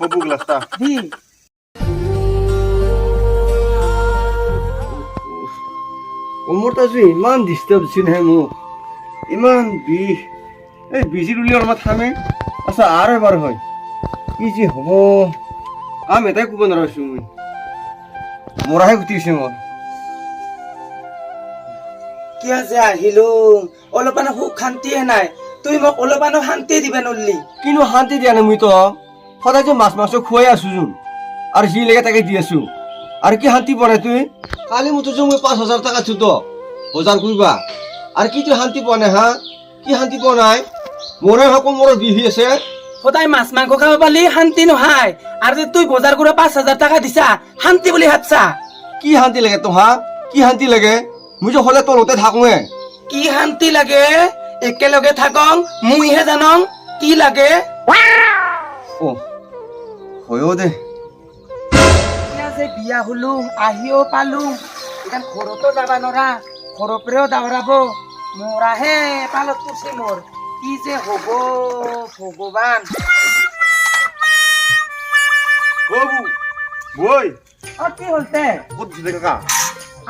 হবু গ্লাসটা দি কোমৰটা যে ইমান ডিষ্টাৰ্ব দিছে নহয় মোক ইমান বিষ এই বিজি উলিয়াই অলপমান থামে আচ্ছা আৰু এবাৰ হয় কি যে হ'ব কাম এটাই ক'ব নোৱাৰিছোঁ মই মৰাহে গুটিছে মোৰ কিয় যে আহিলো অলপমান সুখ শান্তিয়ে নাই তুই মোক অলপমান শান্তি দিবা নল্লি কিনো শান্তি দিয়া নাই মই তো সদায় যে মাছ মাংস খুৱাই আছো যোন আৰু যি লাগে তাকে দি আছো আৰু কি শান্তি পোৱা নাই তুই কালি মোৰ যে মই 5,000 টকা দিছো তো বজাৰ কৰিবা আৰু কি তুই শান্তি পোৱা নাই হা কি শান্তি পোৱা নাই মোৰে হক মোৰৰ বিষ হৈ আছে সদায় মাছ মাংস খাব পালি শান্তি নহয় আৰু যে তুই বজাৰ কৰা 5,000 টকা দিছা শান্তি বুলি ভাবছা কি শান্তি লাগে তো হা কি শান্তি লাগে মই যে সদায় তলতে থাকোৱে কি শান্তি লাগে একেলগে থাকং মুইহে জানং কি লাগে ও হয়ও দে যে বিয়া হলো আহিও পালো এখন ঘৰতো যাবা নৰা ঘৰৰ পৰাও দাৱৰাব মৰাহে পালত পৰছে মোৰ কি যে হ'ব ভগৱান বাবু বই কি হলতে ক'ত দিছে কাকা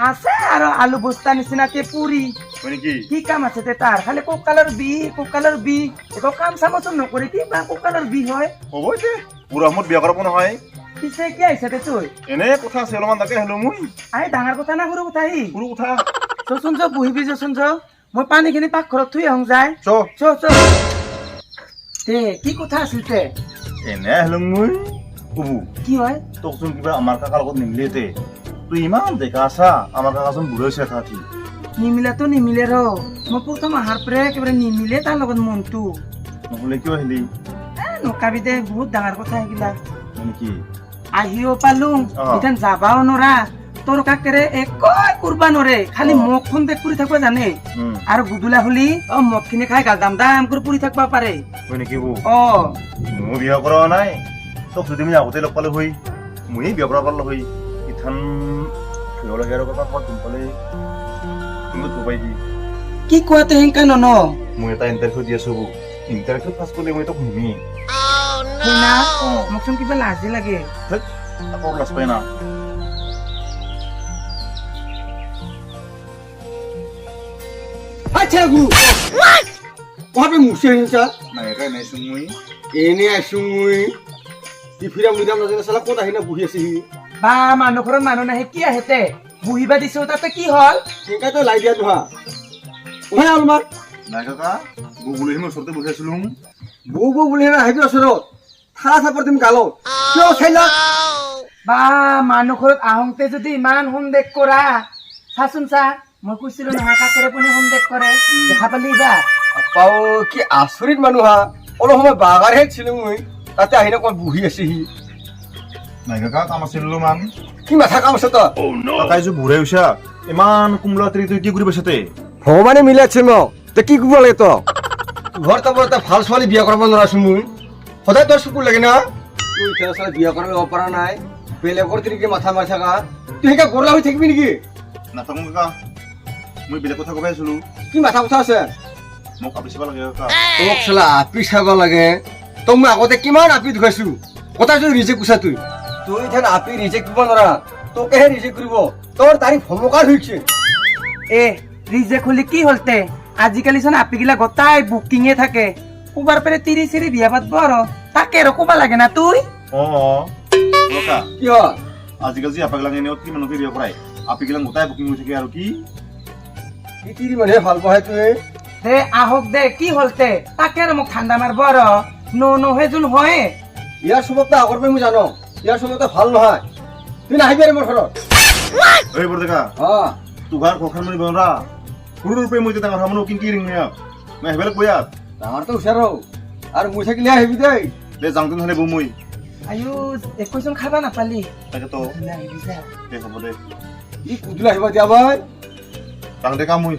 আছে আৰু আলু বস্তা নিচিনাকে পুৰি হয় নেকি কি কাম আছে তে তাৰ খালি কঁকালৰ বিষ একো কাম চামচোন নকৰি কি বা কঁকালৰ বিষ হয় হ'ব দে বুঢ়া সময়ত বিয়া কৰাব নহয় পিছে কি আহিছে দে তই এনে কথা আছে অলপমান তাকে আহিলো মই আহি ডাঙৰ কথা না সৰু কথা আহি সৰু কথা চচোন চ বহিবি চচোন চ মই পানীখিনি পাকঘৰত থৈ আহোঁ যায় চ চ দে কি কথা আছিল তে এনে আহিলো মই বাবু কি হয় তোকচোন কিবা আমাৰ কাকাৰ লগত নিমিলে তে তুই ইমান ডেকা আছা আমাৰ কাকাচোন বুঢ়া হৈছে থাকি নিমিলেতো নিমিলে ৰ মই প্ৰথম আহাৰ পৰাই একেবাৰে নিমিলে তাৰ লগত মনটো নহ'লে কিয় আহিলি নকাবি দে বহুত ডাঙৰ কথা এইগিলা হয় নেকি আহিও পালো অ। এতিয়া যাবাও নৰা তোৰ কাকেৰে একোই কৰবা নৰে খালি অ। মুখখন বেগ কৰি থাকিব জানে উম, আৰু গুদুলা হলি মদ খিনি খাই গাল দাম দাম কৰি পৰি থাকিব পাৰে হয় নেকি বৌ অ মই বিয়া কৰা নাই তোক যদি মই আগতে লগ পালো হৈ মই বিয়া কৰা পালো হৈ ইথান ফুৰিব লাগে আৰু কাকা ক'ত গম পালে তুমি ধুবাই দি কি কোৱাতে হেংকা নন মই এটা ইণ্টাৰভিউ দি আছো বৌ ইণ্টাৰভিউ পাছ কৰিলে মই তোক শুনিমি শুনা অ। মোকচোন কিবা লাজে লাগে ধেৎ, আকৌ লাজ পাই না আচ্ছা গুৰু কহাবে মুছে হিংসা নাই একাই নাইছো মই এনে আছো মই টিফিৰা মুলিদাম নাজানে চালা ক'ত আহি না বহি আছে সি বা মানুহ ঘৰত মানুহ নাহে কি আহেতে বহিবা দিছো তাতে কি হল সেনেকাই তই লাই দিয়া ধোৱা ওহে অলপমান নাই কাকা বৌ বুলি মই ওচৰতে বহি আছিলো বৌ বৌ বুলি আহিবি ওচৰত থালা থাপৰ তুমি গালত কিয় চাইলা বা মানুহ ঘৰত আহোঁতে যদি ইমান সন্দেহ কৰা চাচোন চা মই কৈছিলো নহয় কাকেৰে কোনে সন্দেহ কৰে দেখা পালি বা আপাও কি আচৰিত মানুহ হা অলপ সময় বাগাৰহে ছিলো মই তাতে আহি না ক'ত বহি আছে সি নাই কাকা কাম আছিল মান কি মাথা কাম আছে তই কাকাই যে বুঢ়াই হৈছা ইমান কোমলা তৰি তই কি কৰি পাইছতে ভগৱানে মিলাইছে মোক তই কি কৰিব লাগে তই ঘৰ তাৰ এটা ভাল ছোৱালী বিয়া কৰাব নোৱাৰাছো মই সদায় তোৰ চকুৰ লাগে না তুই এতিয়া চালা বিয়া কৰাব পৰা নাই বেলেগৰ তিৰিকে মাথা মাৰি থাকা তুই সেইকা গৰলা হৈ থাকিবি নেকি নাথাকো কাকা মই বেলেগ কথা কবাই আছিলো কি মাথা কথা আছে মোক আপি চাব লাগে কাকা তোক চালা আপি চাব লাগে তোক মই আগতে কিমান আপি ধুৱাইছো কথা যদি ৰিজেক্ট কৈছা তুই এতিয়া আপি ৰিজেক্ট কৰিব নোৱাৰা তোকেহে ৰিজেক্ট কৰিব তোৰ তাৰিখ ভমকাৰ হৈছে এ ৰিজেক্ট হলি কি হলতে আজিকালি চোন আপিগিলা গোটাই বুকিঙে থাকে কোবাৰ পেৰে তিৰি চিৰি বিয়া পাতব আৰু তাকে আৰু কোবা লাগে না তুই অ কাকা কি হয় আজিকালি যে আপাক লাগে এনেও কি মানুহকে বিয়া কৰাই আপি গিলাক গোটাই বুকিং হৈ থাকে আৰু কি কি তিৰি মানুহে ভাল পায় তুই দে আহক দে কি হলতে তাকে আৰু মোক ঠাণ্ডা মাৰব আৰু নহে যোন হয় ইয়াৰ স্বভাৱটা আগৰ পৰাই মই জানো ইয়াৰ স্বভাৱটা ভাল নহয় তুই নাহিবি আৰু মোৰ ঘৰত এই বৰ দেখা অ তোহাৰ ঘৰখন মানি বনৰা সৰু ৰূপে মই ডাঙৰ হামনো কিংকি ৰিং মই আহিবলৈ কৈ আছ ডাঙৰটো হুচিয়াৰ হও আৰু মই থাকিলে আহিবি দেই দে যাওঁতে নহ'লে বৌ মই আয়ো একৈচোন খাবা নাপালি তাকেতো আহিবি যা দে হ'ব দে ই কুদুলা আহিব দিয়া বাই যাওঁতে কাম মই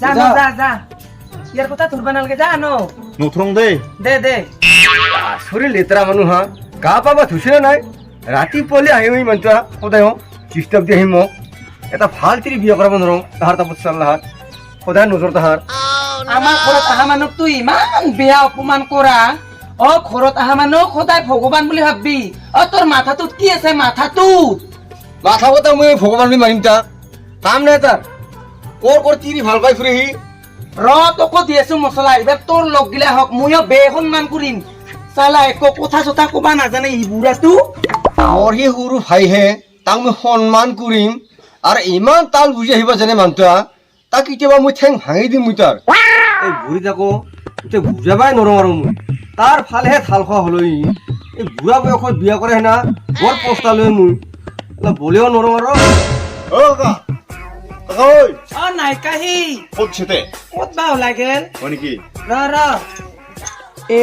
যা যা। যা যা ইয়াৰ কথা ধৰবা নালাগে যা ন নথৰং দেই দে আচৰি লেতেৰা মানুহ হা গা পাবা ধুইছিলে নাই ৰাতিপুৱালে আহিম মানুহটো সদায় ডিষ্টাৰ্ব দি আহিম মোক এটা ভাল তিৰি বিয়া কৰাব নোৱাৰো তাহাৰ তাপত চাল্লাহাৰ সদায় নজৰ তাহাৰ আমাৰ ঘৰত অহা মানুহক তুই ইমান বেয়া অপমান কৰা অ ঘৰত অহা মানুহ সদায় ভগৱান বুলি ভাববি অ তোৰ মাথাটোত কি আছে মাথাটোত মাথা কথা মই ভগৱান বুলি মানিম তাক কাম নাই তাৰ কৰ তিৰি ভাল পাই ফুৰে সি ৰ তোকো দি আছো মছলা এইবাৰ তোৰ লগ গিলা হওক ময়ো বেসন্মান কৰিম চালা একো কথা চথা কবা নাজানে ই বুঢ়াটো মোৰ সি সৰু ভাইহে তাক মই সন্মান কৰিম আৰু ইমান তাল বুজি আহিব যেনে মানুহটোৱা তাক কেতিয়াবা মই ঠেং ভাঙি দিম মই তাৰ এই বুঢ়ী তাকো এতিয়া বুজাবাই নোৱাৰো আৰু মই তাৰ ফালেহে থাল খোৱা হলো ই এই বুঢ়া বয়সত বিয়া কৰে না বৰ পস্তা লৈ মই বলেও নোৱাৰো আৰু অ কাকা কাকা ঐ অ নাইকাহি ক'ত ছেতে ক'ত বা ওলাই গেল হয় নেকি ৰ এ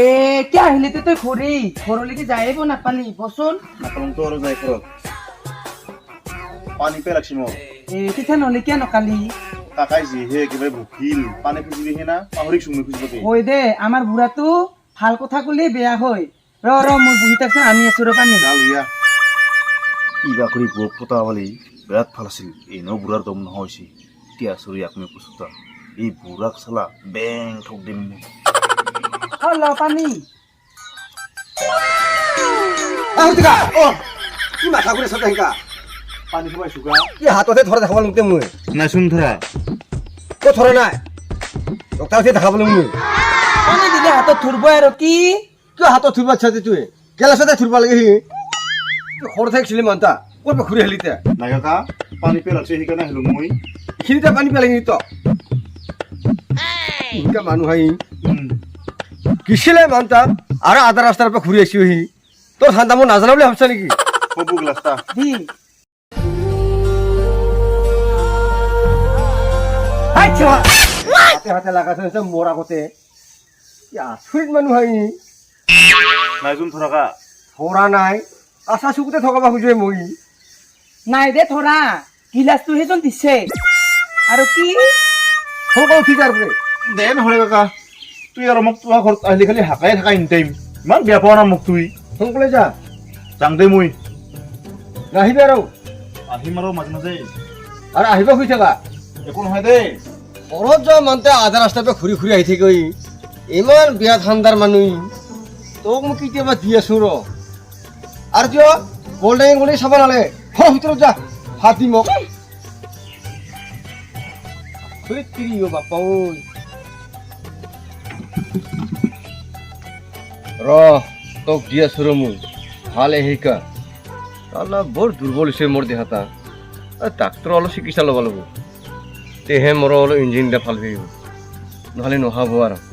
কিয় আহিলি তই ঘূৰি ঘৰলৈকে যাইব নাপালি বচোন নাপালংতো আৰু যাই ঘৰত পানী পে লাগছি মোক এ কিথা নহলে কিয় নকালি কাকাই যিহে একেবাৰে ভুকিল পানী খুজিবিহে না পাহৰি চুমি খুজিব হয় দে আমাৰ বুঢ়াটো ভাল কথা কলে বেয়া হয় ৰ মই বহি থাকচোন আমি আছো ৰ পানী জাল উইয়া কিবা কৰি বুক পতা পালি বিৰাট ভাল আছিল এনেও বুঢ়াৰ দম নোহোৱা হৈছে এতিয়া চৰি আপুনি কৈছোতা এই বুঢ়াক চালা বেং ঠক দিম অ ল পানী কি মাথা কৰি আছ হেংকা পানী সোমাই চুকা কি হাততে ধৰা দেখাব লাগতে মই নাইচোন ধৰা ক'ত ধৰা নাই ডক্টৰ দেখাব লাগিব মই পানী দিলে হাতত ধৰব আৰু কি কিয় হাতত থুৰবা চাতে তুই গেলাচতে থুৰবা লাগে সি সৰু থাকিছিলি মানটা ক'ত ঘূৰি আহিলি তে নাই কাকা পানী পে লাগছে সেইকাৰণে আহিলো মই এইখিনিতে পানী পেলাই নি তই এনেকা মানুহ আহি কিছিলে মানটা আৰু আধা ৰাস্তাৰ পৰা ঘূৰি আহিছো সি তোৰ ঠাণ্ডা মই নাজানো বুলি ভাবছা নেকি হ'ব গ্লাছটা দি হাতে হাতে লাগাইছে মোৰ আগতে কি আচৰিত মানুহ আহি নাইচোন ধৰা কা ধৰা নাই আচা চুকুতে থকাব খুজে মই নাই দে ধৰা গিলাচটো সেইজন দিছে আৰু কি সৰু উঠি তাৰ পৰা দে নহ'লে কাকা তুই আৰু মোক তোমাৰ ঘৰত আহিলে খালি হাকাই থাকা ইন টাইম ইমান বেয়া পোৱা না মোক তুই সোনকালে যা যাং দে মই নাহিবি আৰু আহিম আৰু মাজে মাজে আৰু আহিব শুই থাকা একো নহয় দেই ঘৰত যোৱা মানতে আধা ৰাস্তাৰ পৰা ঘূৰি ঘূৰি আহি থাকে ইমান বেয়া ঠাণ্ডাৰ মানুহ তোক মই কেতিয়াবা দি আছো ৰ আৰু কিয় গল্ডেন গল্ডেন চাব নালাগে ঘৰৰ ভিতৰত যা ভাত দি মোক বাপা ৰ তোক দি আছো ৰ মই ভালে শিকা অলপ বৰ দুৰ্বল হৈছে মোৰ দেহাটা ডাক্তৰ অলপ চিকিৎসা ল'ব লাগিব তেহে মোৰ অলপ ইঞ্জিনটা ভাল হৈ নহ'লে নহ'ব আৰু